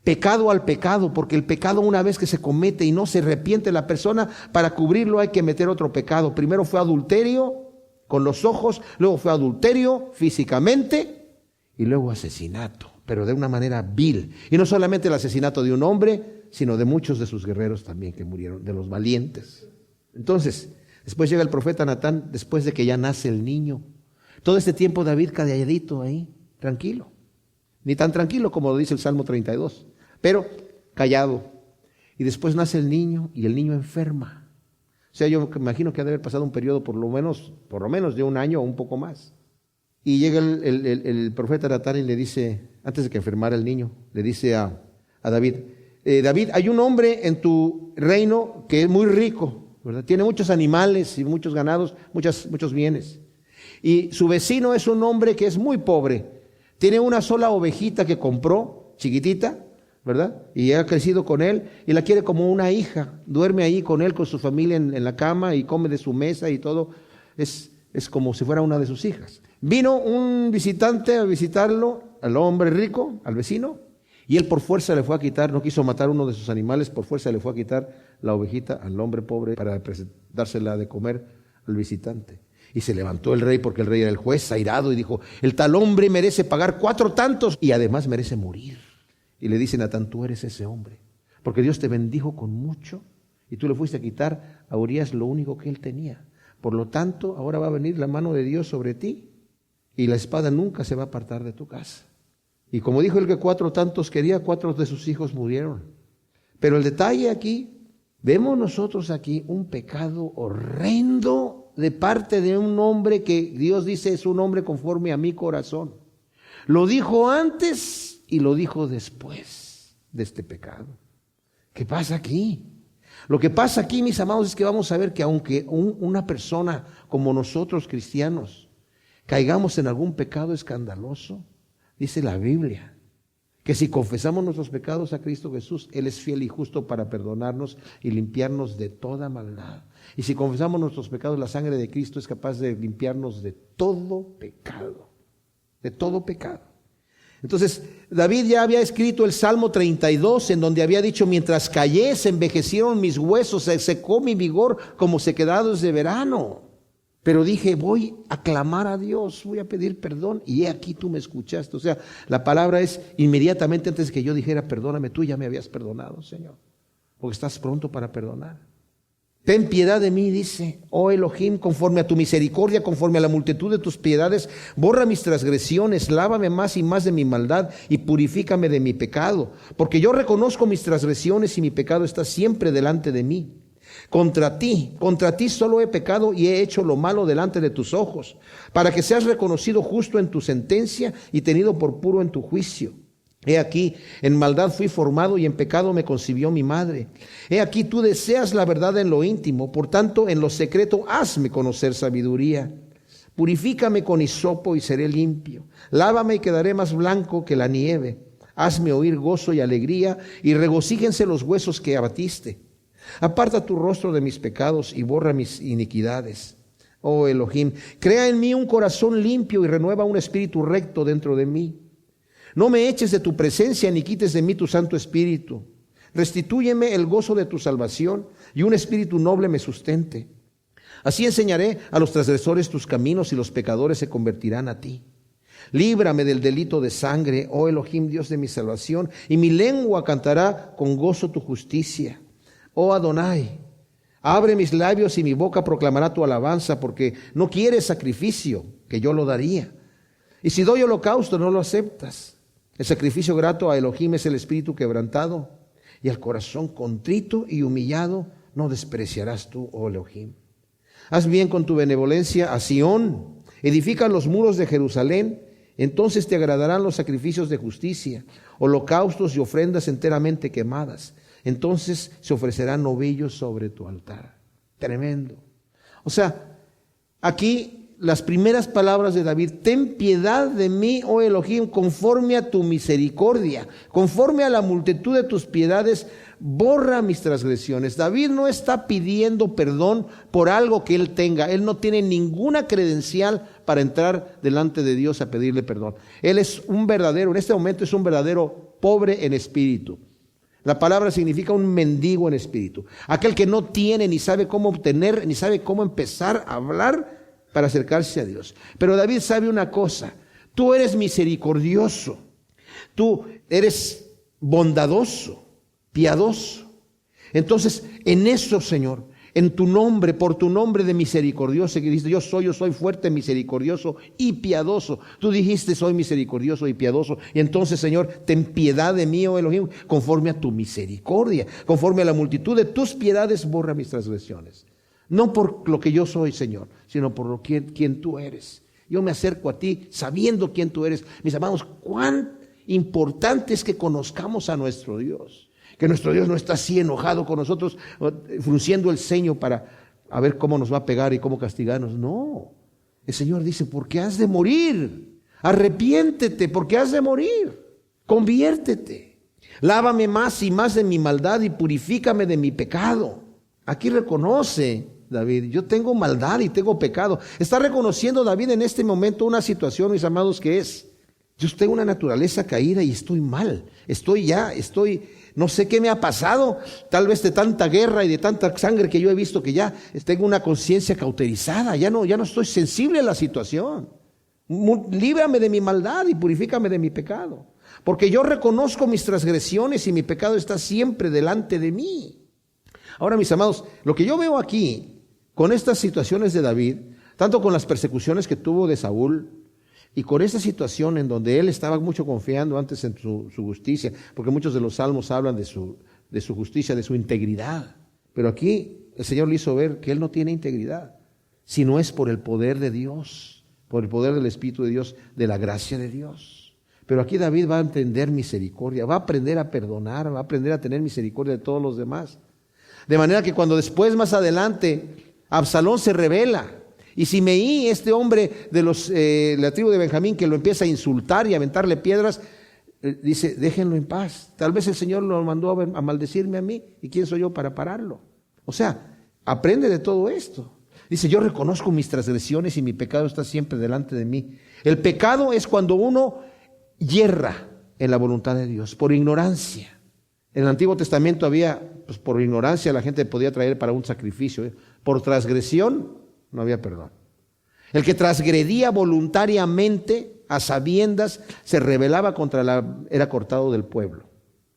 pecado al pecado, porque el pecado una vez que se comete y no se arrepiente la persona, para cubrirlo hay que meter otro pecado. Primero fue adulterio con los ojos, luego fue adulterio físicamente y luego asesinato, pero de una manera vil. Y no solamente el asesinato de un hombre, sino de muchos de sus guerreros también que murieron, de los valientes. Entonces, después llega el profeta Natán, después de que ya nace el niño. Todo este tiempo David calladito ahí, tranquilo. Ni tan tranquilo como lo dice el Salmo 32, pero callado. Y después nace el niño y el niño enferma. O sea, yo me imagino que ha de haber pasado un periodo por lo menos de un año o un poco más. Y llega el profeta Natán y le dice, antes de que enfermara el niño, le dice a David, David, hay un hombre en tu reino que es muy rico, ¿verdad? Tiene muchos animales y muchos ganados, muchos bienes. Y su vecino es un hombre que es muy pobre. Tiene una sola ovejita que compró, chiquitita, ¿verdad? Y ha crecido con él y la quiere como una hija. Duerme ahí con él, con su familia en la cama y come de su mesa y todo. Es como si fuera una de sus hijas. Vino un visitante a visitarlo, al hombre rico, al vecino, y él por fuerza le fue a quitar, no quiso matar uno de sus animales, por fuerza le fue a quitar la ovejita al hombre pobre para dársela de comer al visitante. Y se levantó el rey, porque el rey era el juez, airado, y dijo, el tal hombre merece pagar 4 tantos y además merece morir. Y le dice Natán, tú eres ese hombre, porque Dios te bendijo con mucho y tú le fuiste a quitar a Urías lo único que él tenía. Por lo tanto, ahora va a venir la mano de Dios sobre ti y la espada nunca se va a apartar de tu casa. Y como dijo el que 4 tantos quería, 4 de sus hijos murieron. Pero el detalle aquí, vemos nosotros aquí un pecado horrendo de parte de un hombre que Dios dice es un hombre conforme a mi corazón. Lo dijo antes y lo dijo después de este pecado. ¿Qué pasa aquí? Lo que pasa aquí, mis amados, es que vamos a ver que aunque una persona como nosotros cristianos caigamos en algún pecado escandaloso, dice la Biblia, que si confesamos nuestros pecados a Cristo Jesús, Él es fiel y justo para perdonarnos y limpiarnos de toda maldad. Y si confesamos nuestros pecados, la sangre de Cristo es capaz de limpiarnos de todo pecado. De todo pecado. Entonces, David ya había escrito el Salmo 32, en donde había dicho, mientras callé, se envejecieron mis huesos, se secó mi vigor como sequedades de verano. Pero dije, voy a clamar a Dios, voy a pedir perdón, y he aquí tú me escuchaste. O sea, la palabra es inmediatamente antes de que yo dijera perdóname, tú ya me habías perdonado, Señor, porque estás pronto para perdonar. Ten piedad de mí, dice, oh Elohim, conforme a tu misericordia, conforme a la multitud de tus piedades, borra mis transgresiones, lávame más y más de mi maldad y purifícame de mi pecado, porque yo reconozco mis transgresiones y mi pecado está siempre delante de mí. Contra ti solo he pecado y he hecho lo malo delante de tus ojos, para que seas reconocido justo en tu sentencia y tenido por puro en tu juicio. He aquí, en maldad fui formado y en pecado me concibió mi madre. He aquí, tú deseas la verdad en lo íntimo, por tanto, en lo secreto hazme conocer sabiduría. Purifícame con hisopo y seré limpio. Lávame y quedaré más blanco que la nieve. Hazme oír gozo y alegría, y regocíjense los huesos que abatiste. Aparta tu rostro de mis pecados y borra mis iniquidades. Oh Elohim, crea en mí un corazón limpio y renueva un espíritu recto dentro de mí. No me eches de tu presencia ni quites de mí tu Santo Espíritu. Restitúyeme el gozo de tu salvación y un espíritu noble me sustente. Así enseñaré a los transgresores tus caminos y los pecadores se convertirán a ti. Líbrame del delito de sangre, oh Elohim, Dios de mi salvación, y mi lengua cantará con gozo tu justicia. Oh Adonai, abre mis labios y mi boca proclamará tu alabanza, porque no quieres sacrificio, que yo lo daría. Y si doy holocausto, no lo aceptas. El sacrificio grato a Elohim es el espíritu quebrantado, y al corazón contrito y humillado no despreciarás tú, oh Elohim. Haz bien con tu benevolencia a Sión, edifica los muros de Jerusalén, entonces te agradarán los sacrificios de justicia, holocaustos y ofrendas enteramente quemadas. Entonces se ofrecerán novillos sobre tu altar. Tremendo. O sea, aquí las primeras palabras de David: ten piedad de mí, oh Elohim, conforme a tu misericordia, conforme a la multitud de tus piedades, borra mis transgresiones. David no está pidiendo perdón por algo que él tenga. Él no tiene ninguna credencial para entrar delante de Dios a pedirle perdón. Él es un verdadero, en este momento es un verdadero pobre en espíritu. La palabra significa un mendigo en espíritu. Aquel que no tiene, ni sabe cómo obtener, ni sabe cómo empezar a hablar para acercarse a Dios. Pero David sabe una cosa: tú eres misericordioso, tú eres bondadoso, piadoso. Entonces, en eso, Señor, en tu nombre, por tu nombre de misericordioso, que dice yo soy fuerte, misericordioso y piadoso. Tú dijiste soy misericordioso y piadoso. Y entonces, Señor, ten piedad de mí, oh Elohim, conforme a tu misericordia, conforme a la multitud de tus piedades, borra mis transgresiones. No por lo que yo soy, Señor, sino por quien tú eres. Yo me acerco a ti sabiendo quién tú eres. Mis amados, cuán importante es que conozcamos a nuestro Dios. Que nuestro Dios no está así enojado con nosotros, frunciendo el ceño para a ver cómo nos va a pegar y cómo castigarnos. No, el Señor dice, porque has de morir, arrepiéntete, porque has de morir, conviértete, lávame más y más de mi maldad y purifícame de mi pecado. Aquí reconoce David, yo tengo maldad y tengo pecado. Está reconociendo David en este momento una situación, mis amados, que es, yo tengo una naturaleza caída y estoy mal, no sé qué me ha pasado, tal vez de tanta guerra y de tanta sangre que yo he visto, que ya tengo una conciencia cauterizada, ya no estoy sensible a la situación. Líbrame de mi maldad y purifícame de mi pecado, porque yo reconozco mis transgresiones y mi pecado está siempre delante de mí. Ahora, mis amados, lo que yo veo aquí, con estas situaciones de David, tanto con las persecuciones que tuvo de Saúl, y con esta situación en donde él estaba mucho confiando antes en su justicia, porque muchos de los salmos hablan de su justicia, de su integridad. Pero aquí el Señor le hizo ver que él no tiene integridad, si no es por el poder de Dios, por el poder del Espíritu de Dios, de la gracia de Dios. Pero aquí David va a entender misericordia, va a aprender a perdonar, va a aprender a tener misericordia de todos los demás. De manera que cuando después, más adelante, Absalón se rebela, y Simeí, este hombre de la tribu de Benjamín, que lo empieza a insultar y a aventarle piedras, dice, déjenlo en paz. Tal vez el Señor lo mandó a maldecirme a mí, ¿y quién soy yo para pararlo? O sea, aprende de todo esto. Dice, yo reconozco mis transgresiones y mi pecado está siempre delante de mí. El pecado es cuando uno yerra en la voluntad de Dios, por ignorancia. En el Antiguo Testamento había, pues por ignorancia la gente podía traer para un sacrificio. Por transgresión no había perdón. El que transgredía voluntariamente, a sabiendas, se rebelaba era cortado del pueblo.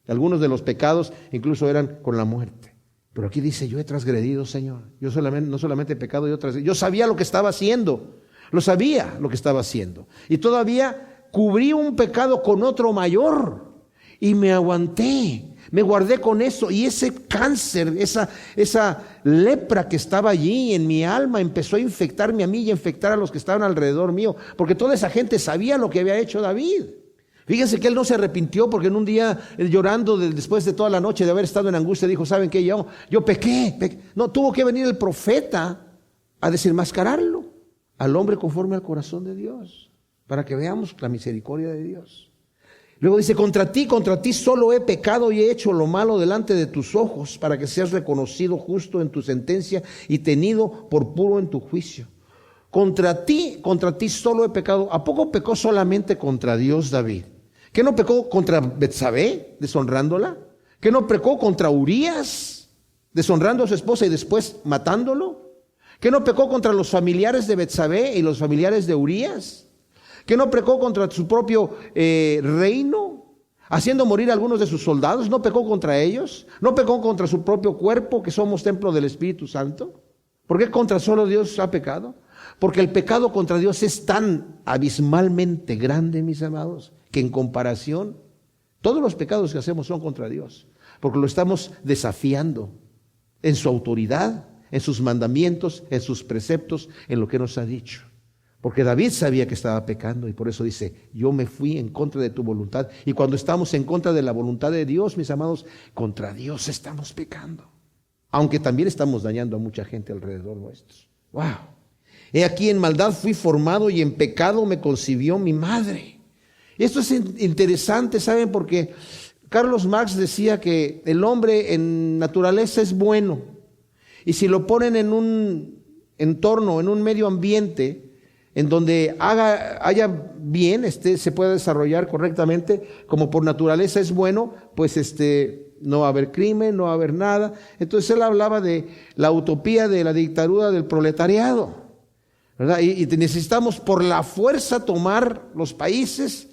Algunos de los pecados incluso eran con la muerte. Pero aquí dice, yo he transgredido, Señor. Yo no solamente he pecado, yo sabía lo que estaba haciendo. Lo sabía lo que estaba haciendo. Y todavía cubrí un pecado con otro mayor. Y me aguanté. Me guardé con eso, y ese cáncer, esa lepra que estaba allí en mi alma empezó a infectarme a mí y a infectar a los que estaban alrededor mío, porque toda esa gente sabía lo que había hecho David. Fíjense que él no se arrepintió, porque en un día llorando después de toda la noche de haber estado en angustia, dijo, ¿saben qué? Yo pequé. No, tuvo que venir el profeta a desenmascararlo al hombre conforme al corazón de Dios, para que veamos la misericordia de Dios. Luego dice, contra ti solo he pecado y he hecho lo malo delante de tus ojos, para que seas reconocido justo en tu sentencia y tenido por puro en tu juicio. Contra ti solo he pecado. ¿A poco pecó solamente contra Dios David? ¿Que no pecó contra Betsabé, deshonrándola? ¿Que no pecó contra Urías, deshonrando a su esposa y después matándolo? ¿Que no pecó contra los familiares de Betsabé y los familiares de Urías? ¿Que no pecó contra su propio reino, haciendo morir a algunos de sus soldados? ¿No pecó contra ellos? ¿No pecó contra su propio cuerpo, que somos templo del Espíritu Santo? ¿Por qué contra solo Dios ha pecado? Porque el pecado contra Dios es tan abismalmente grande, mis amados, que en comparación, todos los pecados que hacemos son contra Dios, porque lo estamos desafiando en su autoridad, en sus mandamientos, en sus preceptos, en lo que nos ha dicho. Porque David sabía que estaba pecando y por eso dice, yo me fui en contra de tu voluntad. Y cuando estamos en contra de la voluntad de Dios, mis amados, contra Dios estamos pecando. Aunque también estamos dañando a mucha gente alrededor nuestro. ¡Wow! He aquí, en maldad fui formado y en pecado me concibió mi madre. Esto es interesante, ¿saben? Porque Carlos Marx decía que el hombre en naturaleza es bueno. Y si lo ponen en un entorno, en un medio ambiente, en donde haya bien, se pueda desarrollar correctamente, como por naturaleza es bueno, pues no va a haber crimen, no va a haber nada. Entonces él hablaba de la utopía de la dictadura del proletariado, ¿verdad? Y necesitamos por la fuerza tomar los países,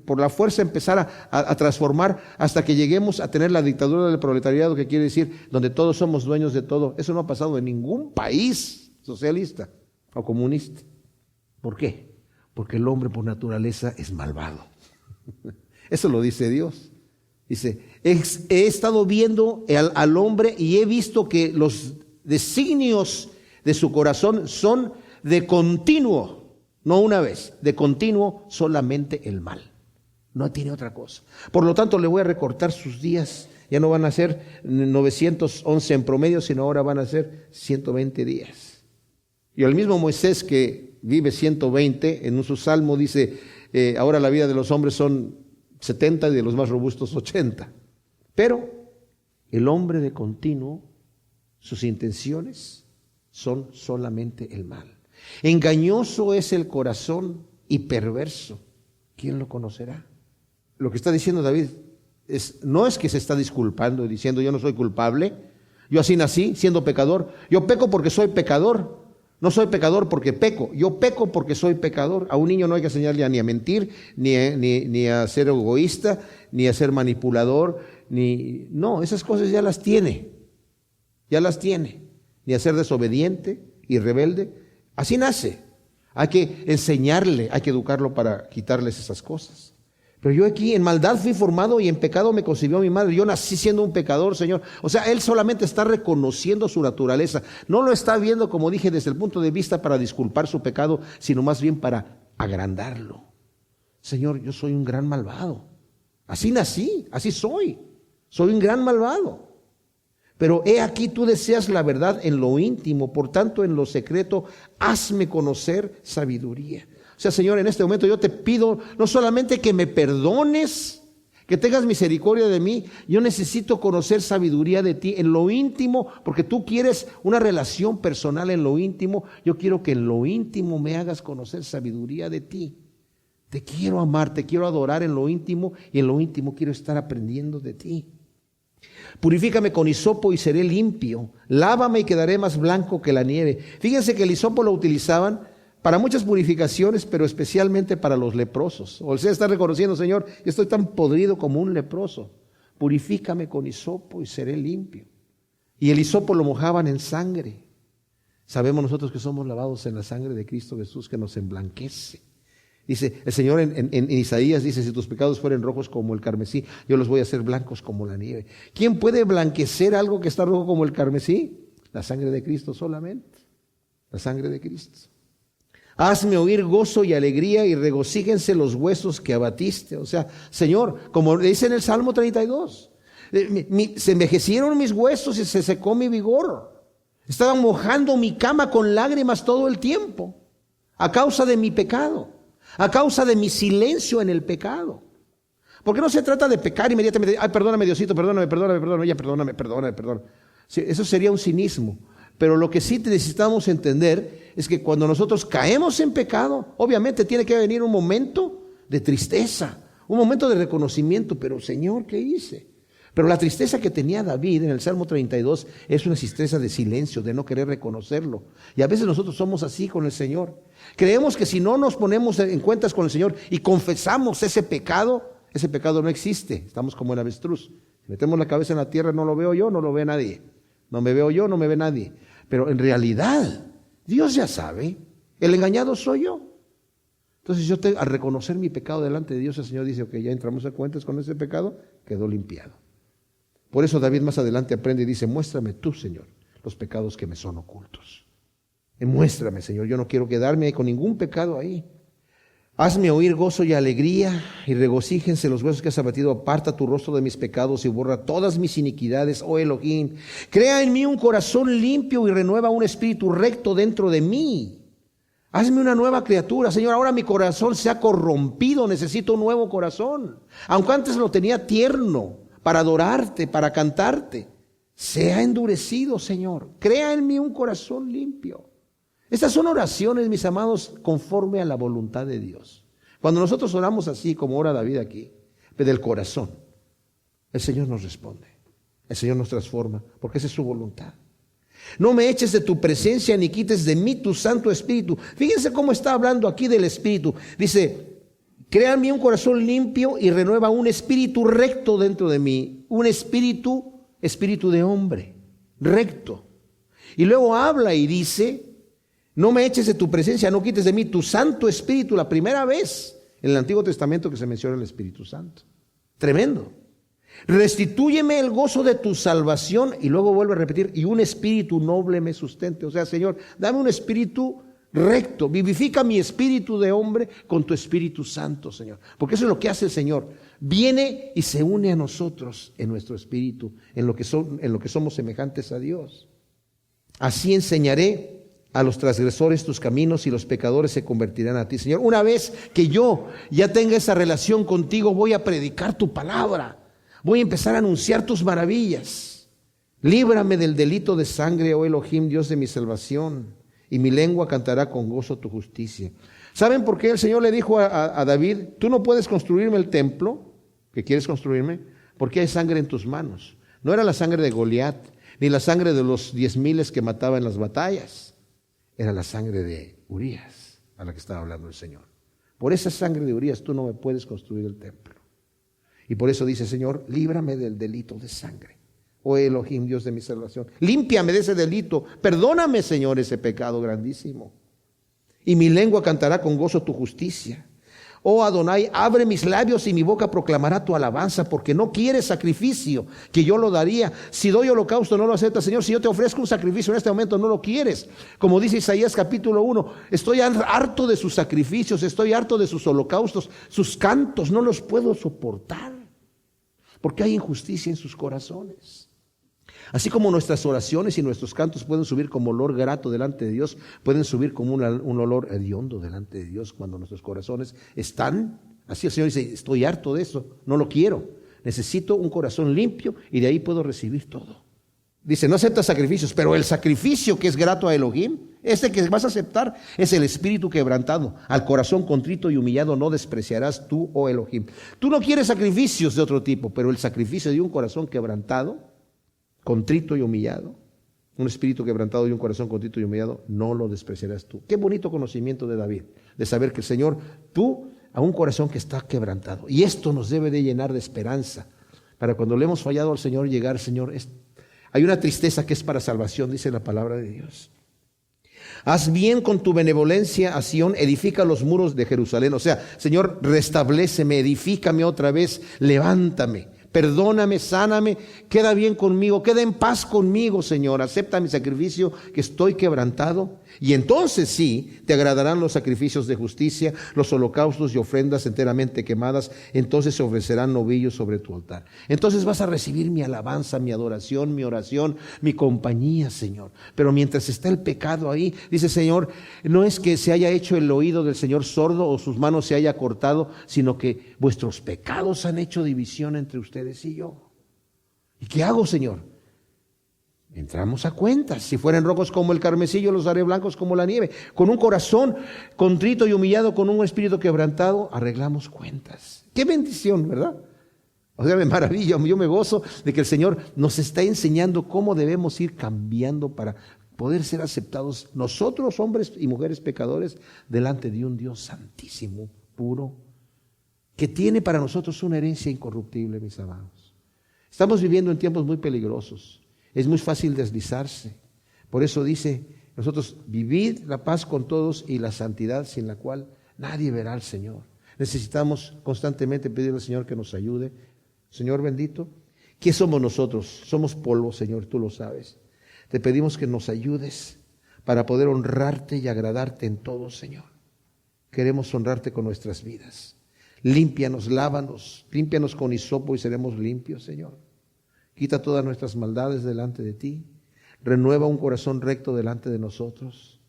por la fuerza empezar a transformar hasta que lleguemos a tener la dictadura del proletariado, que quiere decir donde todos somos dueños de todo. Eso no ha pasado en ningún país socialista o comunista. ¿Por qué? Porque el hombre por naturaleza es malvado. Eso lo dice Dios. Dice, he estado viendo al hombre y he visto que los designios de su corazón son de continuo, no una vez, de continuo solamente el mal. No tiene otra cosa. Por lo tanto, le voy a recortar sus días. Ya no van a ser 911 en promedio, sino ahora van a ser 120 días. Y el mismo Moisés, que vive 120, en su salmo dice, ahora la vida de los hombres son 70 y de los más robustos 80. Pero el hombre de continuo, sus intenciones son solamente el mal. Engañoso es el corazón y perverso. ¿Quién lo conocerá? Lo que está diciendo David no es que se está disculpando y diciendo, yo no soy culpable, yo así nací siendo pecador, yo peco porque soy pecador. No soy pecador porque peco, yo peco porque soy pecador. A un niño no hay que enseñarle ni a mentir, ni a ser egoísta, ni a ser manipulador, no, esas cosas ya las tiene. Ni a ser desobediente y rebelde. Así nace. Hay que enseñarle, hay que educarlo para quitarles esas cosas. Pero yo aquí en maldad fui formado y en pecado me concibió mi madre. Yo nací siendo un pecador, Señor. O sea, él solamente está reconociendo su naturaleza. No lo está viendo, como dije, desde el punto de vista para disculpar su pecado, sino más bien para agrandarlo. Señor, yo soy un gran malvado. Así nací, así soy. Soy un gran malvado. Pero he aquí, tú deseas la verdad en lo íntimo, por tanto en lo secreto, hazme conocer sabiduría. O sea, Señor, en este momento yo te pido no solamente que me perdones, que tengas misericordia de mí, yo necesito conocer sabiduría de ti en lo íntimo, porque tú quieres una relación personal en lo íntimo. Yo quiero que en lo íntimo me hagas conocer sabiduría de ti. Te quiero amar, te quiero adorar en lo íntimo, y en lo íntimo quiero estar aprendiendo de ti. Purifícame con hisopo y seré limpio. Lávame y quedaré más blanco que la nieve. Fíjense que el hisopo lo utilizaban para muchas purificaciones, pero especialmente para los leprosos. O sea, está reconociendo, Señor, yo estoy tan podrido como un leproso. Purifícame con hisopo y seré limpio. Y el hisopo lo mojaban en sangre. Sabemos nosotros que somos lavados en la sangre de Cristo Jesús, que nos emblanquece. Dice el Señor en Isaías, dice, si tus pecados fueren rojos como el carmesí, yo los voy a hacer blancos como la nieve. ¿Quién puede blanquecer algo que está rojo como el carmesí? La sangre de Cristo solamente. La sangre de Cristo. Hazme oír gozo y alegría y regocíjense los huesos que abatiste. O sea, Señor, como dice en el Salmo 32, se envejecieron mis huesos y se secó mi vigor. Estaban mojando mi cama con lágrimas todo el tiempo, a causa de mi pecado, a causa de mi silencio en el pecado. Porque no se trata de pecar inmediatamente, ay, perdóname Diosito, perdóname, ya perdóname. Sí, eso sería un cinismo. Pero lo que sí necesitamos entender es que cuando nosotros caemos en pecado, obviamente tiene que venir un momento de tristeza, un momento de reconocimiento, pero Señor, ¿qué hice? Pero la tristeza que tenía David en el Salmo 32 es una tristeza de silencio, de no querer reconocerlo. Y a veces nosotros somos así con el Señor. Creemos que si no nos ponemos en cuentas con el Señor y confesamos ese pecado no existe. Estamos como el avestruz. Metemos la cabeza en la tierra, no lo veo yo, no lo ve nadie. No me veo yo, no me ve nadie. Pero en realidad, Dios ya sabe, el engañado soy yo. Entonces al reconocer mi pecado delante de Dios, el Señor dice, ok, ya entramos a cuentas con ese pecado, quedó limpiado. Por eso David más adelante aprende y dice, muéstrame tú, Señor, los pecados que me son ocultos. Muéstrame, Señor, yo no quiero quedarme con ningún pecado ahí. Hazme oír gozo y alegría y regocíjense los huesos que has abatido. Aparta tu rostro de mis pecados y borra todas mis iniquidades, oh Elohim. Crea en mí un corazón limpio y renueva un espíritu recto dentro de mí. Hazme una nueva criatura, Señor. Ahora mi corazón se ha corrompido, necesito un nuevo corazón. Aunque antes lo tenía tierno para adorarte, para cantarte, se ha endurecido, Señor. Crea en mí un corazón limpio. Estas son oraciones, mis amados, conforme a la voluntad de Dios. Cuando nosotros oramos así, como ora David aquí, del corazón, el Señor nos responde. El Señor nos transforma, porque esa es su voluntad. No me eches de tu presencia ni quites de mí tu Santo Espíritu. Fíjense cómo está hablando aquí del Espíritu. Dice, crea en mí un corazón limpio y renueva un espíritu recto dentro de mí. Un espíritu de hombre, recto. Y luego habla y dice, no me eches de tu presencia, no quites de mí tu Santo Espíritu. La primera vez en el Antiguo Testamento que se menciona el Espíritu Santo. Tremendo. Restitúyeme el gozo de tu salvación. Y luego vuelve a repetir, y un espíritu noble me sustente. O sea, Señor, dame un espíritu recto. Vivifica mi espíritu de hombre con tu Espíritu Santo, Señor. Porque eso es lo que hace el Señor. Viene y se une a nosotros en nuestro espíritu, en lo que somos semejantes a Dios. Así enseñaré a los transgresores tus caminos y los pecadores se convertirán a ti, Señor. Una vez que yo ya tenga esa relación contigo, voy a predicar tu palabra. Voy a empezar a anunciar tus maravillas. Líbrame del delito de sangre, oh Elohim, Dios de mi salvación, y mi lengua cantará con gozo tu justicia. ¿Saben por qué el Señor le dijo a David, tú no puedes construirme el templo que quieres construirme, porque hay sangre en tus manos? No era la sangre de Goliat, ni la sangre de los 10,000 que mataba en las batallas. Era la sangre de Urías a la que estaba hablando el Señor. Por esa sangre de Urías tú no me puedes construir el templo. Y por eso dice, Señor, líbrame del delito de sangre. Oh Elohim, Dios de mi salvación. Límpiame de ese delito. Perdóname, Señor, ese pecado grandísimo. Y mi lengua cantará con gozo tu justicia. Oh Adonai, abre mis labios y mi boca proclamará tu alabanza, porque no quieres sacrificio, que yo lo daría. Si doy holocausto, no lo aceptas, Señor. Si yo te ofrezco un sacrificio en este momento, no lo quieres. Como dice Isaías capítulo 1, estoy harto de sus sacrificios, estoy harto de sus holocaustos, sus cantos, no los puedo soportar, porque hay injusticia en sus corazones. Así como nuestras oraciones y nuestros cantos pueden subir como olor grato delante de Dios, pueden subir como un olor hediondo delante de Dios cuando nuestros corazones están, así el Señor dice, estoy harto de eso, no lo quiero, necesito un corazón limpio y de ahí puedo recibir todo. Dice, no aceptas sacrificios, pero el sacrificio que es grato a Elohim, este que vas a aceptar es el espíritu quebrantado. Al corazón contrito y humillado no despreciarás tú, oh Elohim. Tú no quieres sacrificios de otro tipo, pero el sacrificio de un corazón quebrantado, contrito y humillado, un espíritu quebrantado y un corazón contrito y humillado, no lo despreciarás tú. Qué bonito conocimiento de David, de saber que el Señor, tú, a un corazón que está quebrantado. Y esto nos debe de llenar de esperanza, para cuando le hemos fallado al Señor, llegar, Señor, hay una tristeza que es para salvación, dice la palabra de Dios. Haz bien con tu benevolencia a Sión, edifica los muros de Jerusalén. O sea, Señor, restabléceme, edifícame otra vez, levántame, perdóname, sáname, queda bien conmigo, queda en paz conmigo, Señor. Acepta mi sacrificio, que estoy quebrantado. Y entonces sí, te agradarán los sacrificios de justicia, los holocaustos y ofrendas enteramente quemadas. Entonces se ofrecerán novillos sobre tu altar. Entonces vas a recibir mi alabanza, mi adoración, mi oración, mi compañía, Señor. Pero mientras está el pecado ahí, dice Señor, no es que se haya hecho el oído del Señor sordo o sus manos se haya cortado, sino que vuestros pecados han hecho división entre ustedes y yo. ¿Y qué hago, Señor? Entramos a cuentas. Si fueren rojos como el carmesí, yo los haré blancos como la nieve. Con un corazón contrito y humillado, con un espíritu quebrantado, arreglamos cuentas. Qué bendición, ¿verdad? O sea, me maravilla, yo me gozo de que el Señor nos está enseñando cómo debemos ir cambiando para poder ser aceptados nosotros, hombres y mujeres pecadores, delante de un Dios santísimo, puro, que tiene para nosotros una herencia incorruptible, mis amados. Estamos viviendo en tiempos muy peligrosos. Es muy fácil deslizarse. Por eso dice, nosotros vivid la paz con todos y la santidad sin la cual nadie verá al Señor. Necesitamos constantemente pedirle al Señor que nos ayude. Señor bendito, ¿qué somos nosotros? Somos polvo, Señor, tú lo sabes. Te pedimos que nos ayudes para poder honrarte y agradarte en todo, Señor. Queremos honrarte con nuestras vidas. Límpianos, lávanos, límpianos con hisopo y seremos limpios, Señor. Quita todas nuestras maldades delante de ti. Renueva un corazón recto delante de nosotros.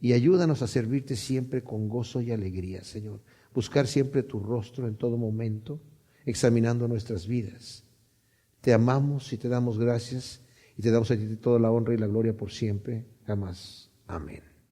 Y ayúdanos a servirte siempre con gozo y alegría, Señor. Buscar siempre tu rostro en todo momento, examinando nuestras vidas. Te amamos y te damos gracias y te damos a ti toda la honra y la gloria por siempre, jamás. Amén.